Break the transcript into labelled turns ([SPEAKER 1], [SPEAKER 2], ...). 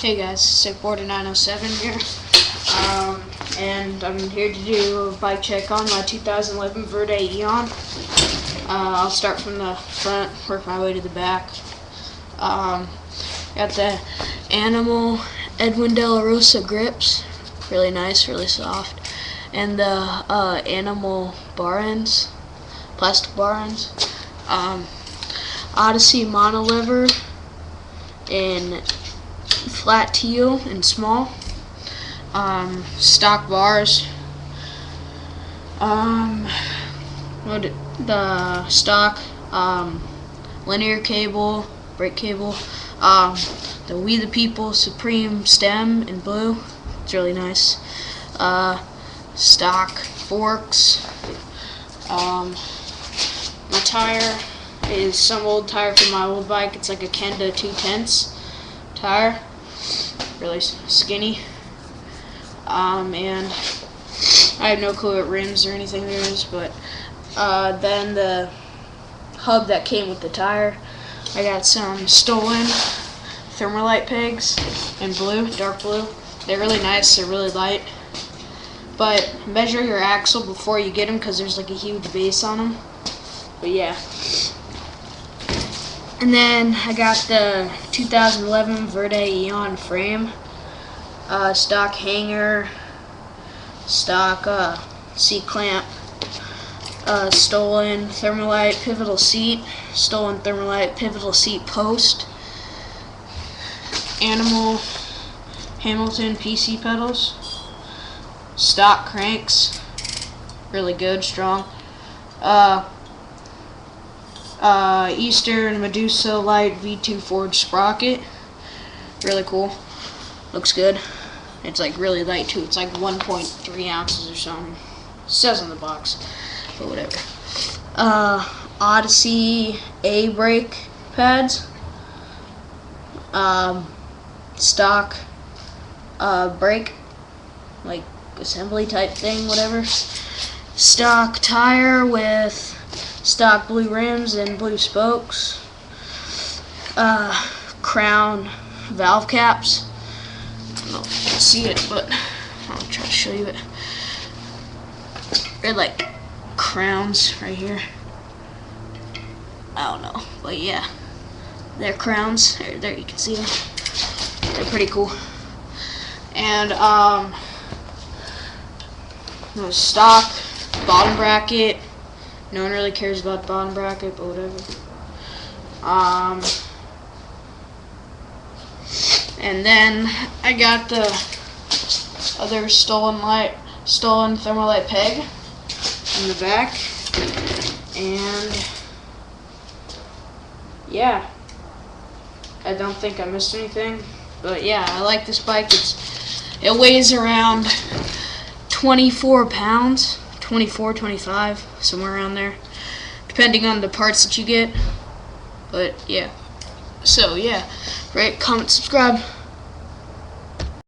[SPEAKER 1] Hey guys, SickBorder907 here, and I'm here to do a bike check on my 2011 Verde Eon. I'll start from the front, work my way to the back. Got the Animal Edwin de la Rosa grips, really nice, really soft, and the Animal bar ends, plastic bar ends. Odyssey monolever in flat teal and small. Stock bars. The stock linear cable, brake cable. The We the People Supreme stem in blue. It's really nice. Stock forks. My tire is some old tire from my old bike. It's like a Kenda 210s tire, really skinny, and I have no clue what rims or anything there is, but then the hub that came with the tire, I got some stolen thermolite pegs in blue, dark blue. They're really nice, they're really light, but measure your axle before you get them because there's like a huge base on them, but yeah. And then I got the 2011 Verde Eon frame, stock hanger, stock C-clamp, stolen thermolite pivitol seat, stolen thermolite pivitol seat post, Animal Hamilton PC pedals, stock cranks, really good, strong, Easten Medusa Lite V2 forged sprocket, really cool, looks good. It's like really light too, it's like 1.3 ounces or something, it says on the box, but whatever. Odyssey A brake pads, stock brake, like assembly type thing, whatever. Stock tire with stock blue rims and blue spokes. Crown valve caps. I don't know if you can see it, but I'll try to show you it. They're like crowns right here. I don't know, but yeah, they're crowns. There you can see them. They're pretty cool. And the stock bottom bracket. No one really cares about the bottom bracket, but whatever. And then I got the other stolen thermolite peg in the back, and yeah, I don't think I missed anything, but yeah, I like this bike. It weighs around 24 pounds. 24, 25, somewhere around there, depending on the parts that you get, but yeah, so yeah, rate, comment, subscribe.